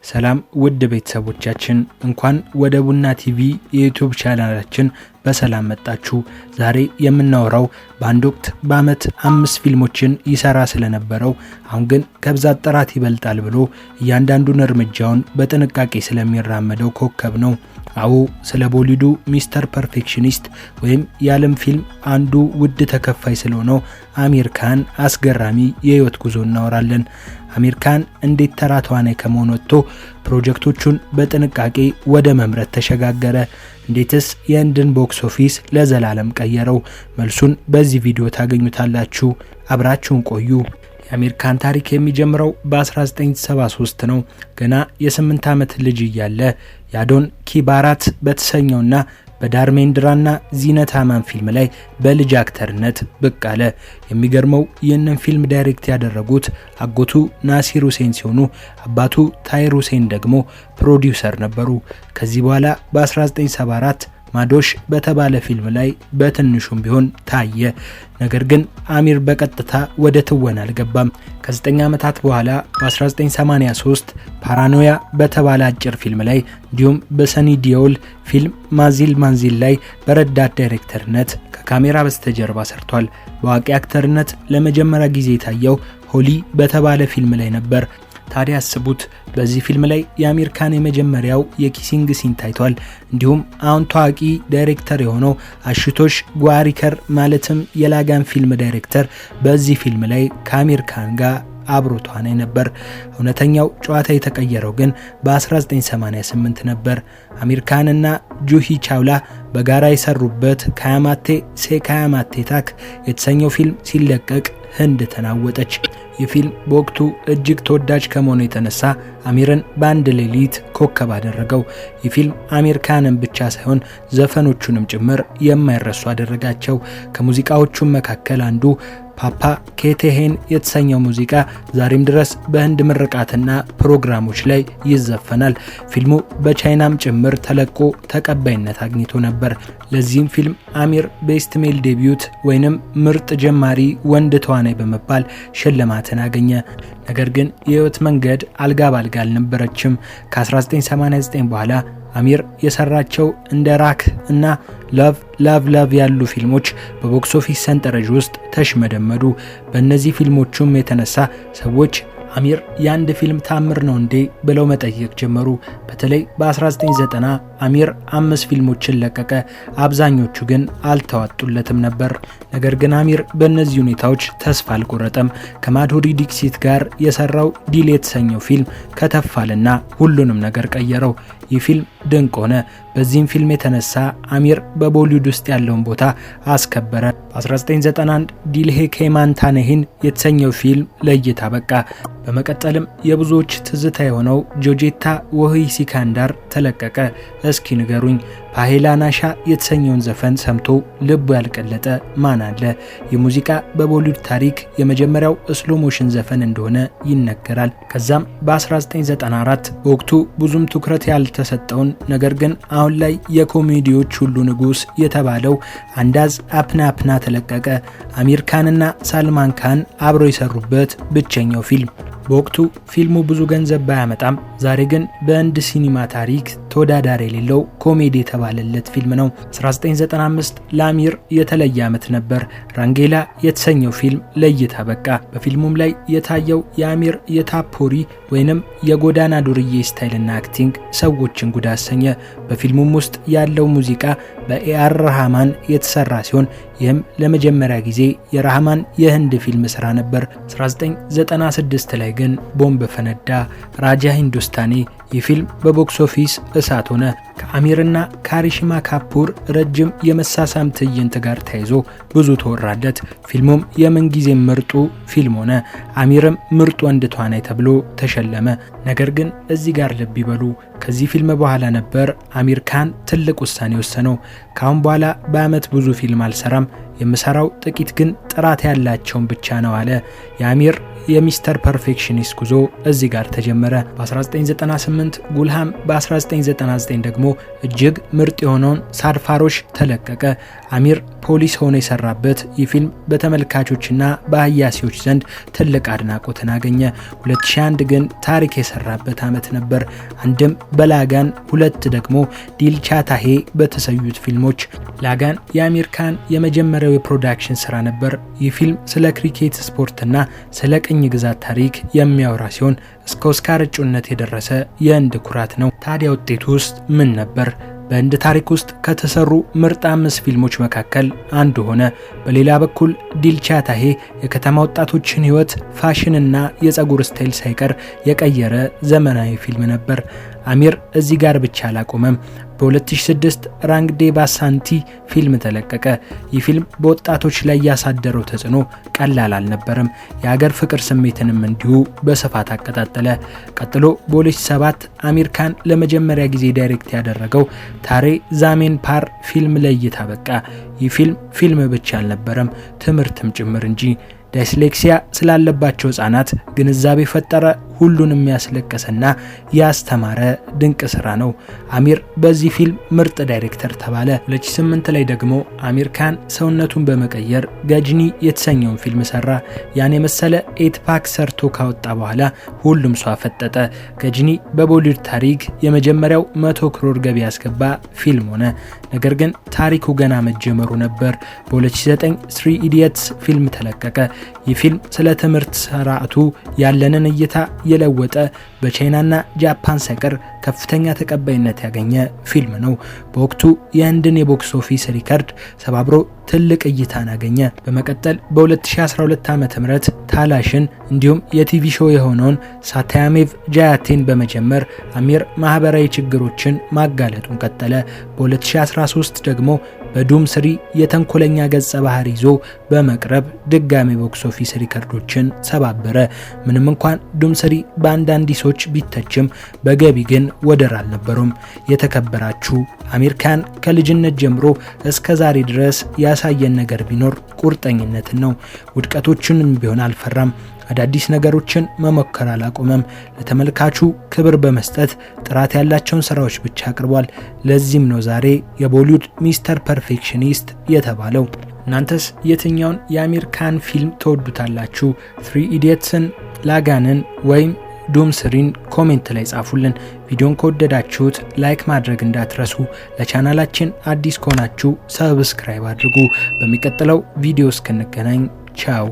ሰላም ውድ ቤተሰቦቻችን እንኳን ወደ ቡና ቲቪ የዩቲዩብ ቻናላችን በሰላም መጣችሁ። ዛሬ የምናወራው በአንድ ወቅት በአመት 5 ፊልሞችን ይሰራ ስለነበረው አሁን ግን ከብዛት ጥራት ይበልጣል ብሎ እያንዳንዱን እርምጃውን በጥንቃቄ ስለሚራመደው ኮከብ ነው። አዎ ስለ ቦሊውዱ ሚስተር ፐርፌክሽኒስት ወይም የዓለም ፊልም አንዱ ውድ ተከፋይ ስለሆነው አሚር ካን አስገራሚ የህይወት ጉዞ እናወራለን። አሚር ካን እንዴት ተራ ተዋናይ ከመሆን ወጥቶ ፕሮጀክቶቹን በጥንቃቄ ወደ መምረት ተሸጋገረ? እንዴትስ የህንድን ቦክስ ኦፊስ ለዘላለም ቀየረው? መልሱን በዚህ ቪዲዮ ታገኙታላችሁ። አብራችሁን ቆዩ። የአሚር ካን ታሪክ የሚጀምረው በ1973 ነው። ገና የ8 ዓመት ልጅ እያለ ያዶን ኪ ባራት በተሰኘውና በዳርሜንድራና ዚነት አማን ፊልም ላይ በልጅ አክተርነት ብቅ አለ። የሚገርመው ይህንን ፊልም ዳይሬክት ያደረጉት አጎቱ ናሲር ሁሴን ሲሆኑ አባቱ ታይር ሁሴን ደግሞ ፕሮዲውሰር ነበሩ። ከዚህ በኋላ በ1974 ማዶሽ በተባለ ፊልም ላይ በትንሹም ቢሆን ታየ። ነገር ግን አሚር በቀጥታ ወደ ትወና አልገባም። ከ9 ዓመታት በኋላ በ1983 ፓራኖያ በተባለ አጭር ፊልም ላይ እንዲሁም በሰኒ ዲዮል ፊልም ማንዚል ላይ በረዳት ዳይሬክተርነት ከካሜራ በስተጀርባ ሰርቷል። በዋቂ አክተርነት ለመጀመሪያ ጊዜ የታየው ሆሊ በተባለ ፊልም ላይ ነበር። ታዲያ አስቡት፣ በዚህ ፊልም ላይ የአሚር ካን የመጀመሪያው የኪሲንግ ሲን ታይቷል። እንዲሁም አሁን ታዋቂ ዳይሬክተር የሆነው አሹቶሽ ጓሪከር ማለትም የላጋን ፊልም ዳይሬክተር በዚህ ፊልም ላይ ከአሚር ካን ጋር አብሮ ተዋናይ ነበር። እውነተኛው ጨዋታ የተቀየረው ግን በ1988 ነበር። አሚር ካን እና ጁሂ ቻውላ በጋራ የሰሩበት ካያማቴ ሴ ካያማቴ ታክ የተሰኘው ፊልም ሲለቀቅ ህንድ ተናወጠች። ይህ ፊልም በወቅቱ እጅግ ተወዳጅ ከመሆኑ የተነሳ አሚርን በአንድ ሌሊት ኮከብ አደረገው። ይህ ፊልም አሚር ካንን ብቻ ሳይሆን ዘፈኖቹንም ጭምር የማይረሱ አደረጋቸው። ከሙዚቃዎቹም መካከል አንዱ ፓፓ ኬቴሄን የተሰኘው ሙዚቃ ዛሬም ድረስ በህንድ ምርቃትና ፕሮግራሞች ላይ ይዘፈናል። ፊልሙ በቻይናም ጭምር ተለቆ ተቀባይነት አግኝቶ ነበር። ለዚህም ፊልም አሚር ቤስት ሜል ዴቢዩት ወይንም ምርጥ ጀማሪ ወንድ ተዋናይ በመባል ሽልማትን አገኘ። ነገር ግን የህይወት መንገድ አልጋ ባልጋ አልነበረችም። ከ1989 በኋላ አሚር የሰራቸው እንደ ራክ እና ላቭ ያሉ ፊልሞች በቦክስ ኦፊስ ሰንጠረዥ ውስጥ ተሽመደመዱ። በእነዚህ ፊልሞቹም የተነሳ ሰዎች አሚር የአንድ ፊልም ታምር ነው እንዴ ብለው መጠየቅ ጀመሩ። በተለይ በ1990 አሚር 5 ፊልሞችን ለቀቀ። አብዛኞቹ ግን አልተዋጡለትም ነበር። ነገር ግን አሚር በእነዚህ ሁኔታዎች ተስፋ አልቆረጠም። ከማድሁሪ ዲክሲት ጋር የሰራው ዲል የተሰኘው ፊልም ከተፋልና ሁሉንም ነገር ቀየረው። ይህ ፊልም ድንቅ ሆነ። በዚህም ፊልም የተነሳ አሚር በቦሊውድ ውስጥ ያለውን ቦታ አስከበረ። በ1991 ዲልሄ ኬማንታነሂን የተሰኘው ፊልም ለእይታ በቃ። በመቀጠልም የብዙዎች ትዝታ የሆነው ጆጄታ ወህይ ሲካንዳር ተለቀቀ። እስኪ ንገሩኝ፣ ፓሄላ ናሻ የተሰኘውን ዘፈን ሰምቶ ልቡ ያልቀለጠ ማን አለ? የሙዚቃ በቦሊውድ ታሪክ የመጀመሪያው ስሎ ሞሽን ዘፈን እንደሆነ ይነገራል። ከዛም በ1994 በወቅቱ ብዙም ትኩረት ያልተሰጠውን ነገር ግን አሁን ላይ የኮሜዲዎች ሁሉ ንጉስ የተባለው አንዳዝ አፕና አፕና ተለቀቀ። አሚር ካንና ሳልማን ካን አብረው የሰሩበት ብቸኛው ፊልም። በወቅቱ ፊልሙ ብዙ ገንዘብ ባያመጣም ዛሬ ግን በህንድ ሲኒማ ታሪክ ተወዳዳሪ የሌለው ኮሜዲ የተባለለት ፊልም ነው። 1995 ለአሚር የተለየ ዓመት ነበር። ራንጌላ የተሰኘው ፊልም ለእይታ በቃ። በፊልሙም ላይ የታየው የአሚር የታፖሪ ወይንም የጎዳና ዱርዬ ስታይልና አክቲንግ ሰዎችን ጉድ አሰኘ። በፊልሙም ውስጥ ያለው ሙዚቃ በኤአር ረህማን የተሰራ ሲሆን ይህም ለመጀመሪያ ጊዜ የረህማን የህንድ ፊልም ስራ ነበር። 1996 ላይ ግን ቦምብ ፈነዳ። ራጃ ሂንዱስታኒ። ይህ ፊልም በቦክስ ኦፊስ እሳት ሆነ። ከአሚርና ካሪሽማ ካፑር ረጅም የመሳሳም ትዕይንት ጋር ተያይዞ ብዙ ተወራለት። ፊልሙም የምንጊዜ ምርጡ ፊልም ሆነ። አሚርም ምርጥ ወንድ ተዋናይ ተብሎ ተሸለመ። ነገር ግን እዚህ ጋር ልብ ይበሉ፣ ከዚህ ፊልም በኋላ ነበር አሚር ካን ትልቅ ውሳኔ ወሰነው። ካሁን በኋላ በአመት ብዙ ፊልም አልሰራም፣ የምሰራው ጥቂት ግን ጥራት ያላቸውን ብቻ ነው አለ። የአሚር የሚስተር ፐርፌክሽኒስት ጉዞ እዚህ ጋር ተጀመረ። በ1998 ጉልሃም፣ በ1999 ደግሞ እጅግ ምርጥ የሆነውን ሳርፋሮሽ ተለቀቀ። አሚር ፖሊስ ሆኖ የሰራበት ይህ ፊልም በተመልካቾችና በአያሲዎች ዘንድ ትልቅ አድናቆትን አገኘ። 2001 ግን ታሪክ የሰራበት ዓመት ነበር። አንድም በላጋን፣ ሁለት ደግሞ ዲልቻታሄ በተሰዩት ፊልሞች። ላጋን የአሚር ካን የመጀመሪያው የፕሮዳክሽን ስራ ነበር። ይህ ፊልም ስለ ክሪኬት ስፖርትና ስለ ቅኝ ግዛት ታሪክ የሚያወራ ሲሆን እስከ ኦስካር እጩነት የደረሰ የህንድ ኩራት ነው። ታዲያ ውጤቱ ውስጥ ምን ነበር? በህንድ ታሪክ ውስጥ ከተሰሩ ምርጥ 5 ፊልሞች መካከል አንዱ ሆነ። በሌላ በኩል ዲልቻታሄ የከተማ ወጣቶችን ህይወት፣ ፋሽንና የፀጉር ስታይል ሳይቀር የቀየረ ዘመናዊ ፊልም ነበር። አሚር እዚህ ጋር ብቻ አላቆመም። በ2006 ራንግ ዴ ባሳንቲ ፊልም ተለቀቀ። ይህ ፊልም በወጣቶች ላይ ያሳደረው ተጽዕኖ ቀላል አልነበረም። የሀገር ፍቅር ስሜትንም እንዲሁ በስፋት አቀጣጠለ። ቀጥሎ በ2007 አሚር ካን ለመጀመሪያ ጊዜ ዳይሬክት ያደረገው ታሬ ዛሜን ፓር ፊልም ለእይታ በቃ። ይህ ፊልም ብቻ አልነበረም፣ ትምህርትም ጭምር እንጂ። ዳይስሌክሲያ ስላለባቸው ህጻናት ግንዛቤ ፈጠረ። ሁሉንም ያስለቀሰና ያስተማረ ድንቅ ስራ ነው። አሚር በዚህ ፊልም ምርጥ ዳይሬክተር ተባለ። 2008 ላይ ደግሞ አሚር ካን ሰውነቱን በመቀየር ገጅኒ የተሰኘውን ፊልም ሰራ። ያን የመሰለ 8 ፓክ ሰርቶ ካወጣ በኋላ ሁሉም ሰው አፈጠጠ። ገጅኒ በቦሊውድ ታሪክ የመጀመሪያው 100 ክሮር ገቢ ያስገባ ፊልም ሆነ። ነገር ግን ታሪኩ ገና መጀመሩ ነበር። በ2009 3 ኢዲየትስ ፊልም ተለቀቀ። ይህ ፊልም ስለ ትምህርት ስርዓቱ ያለንን እይታ የለወጠ፣ በቻይናና ጃፓን ሳይቀር ከፍተኛ ተቀባይነት ያገኘ ፊልም ነው። በወቅቱ የህንድን የቦክስ ኦፊስ ሪከርድ ሰባብሮ ትልቅ እይታን አገኘ። በመቀጠል በ2012 ዓ.ም ታላሽን እንዲሁም የቲቪ ሾው የሆነውን ሳታያሜቭ ጃያቴን በመጀመር አሚር ማህበራዊ ችግሮችን ማጋለጡን ቀጠለ። በ2013 ደግሞ በዱም ስሪ የተንኮለኛ ገጸ ባህሪ ይዞ በመቅረብ ድጋሚ ቦክስ ኦፊስ ሪከርዶችን ሰባበረ። ምንም እንኳን ዱም ስሪ በአንዳንድ ሰዎች ቢተችም በገቢ ግን ወደር አልነበረም። የተከበራችሁ አሚር ካን ከልጅነት ጀምሮ እስከ ዛሬ ድረስ ያሳየን ነገር ቢኖር ቁርጠኝነትን ነው። ውድቀቶችንም ቢሆን አልፈራም። አዳዲስ ነገሮችን መሞከር አላቆመም። ለተመልካቹ ክብር በመስጠት ጥራት ያላቸውን ስራዎች ብቻ አቅርቧል። ለዚህም ነው ዛሬ የቦሊውድ ሚስተር ፐርፌክሽኒስት የተባለው። እናንተስ የትኛውን የአሚር ካን ፊልም ተወዱታላችሁ? 3 ኢዲየትስን፣ ላጋንን ወይም ዱም ስሪን ኮሜንት ላይ ጻፉልን። ቪዲዮን ከወደዳችሁት ላይክ ማድረግ እንዳትረሱ። ለቻናላችን አዲስ ከሆናችሁ ሰብስክራይብ አድርጉ። በሚቀጥለው ቪዲዮ እስክንገናኝ ቻው።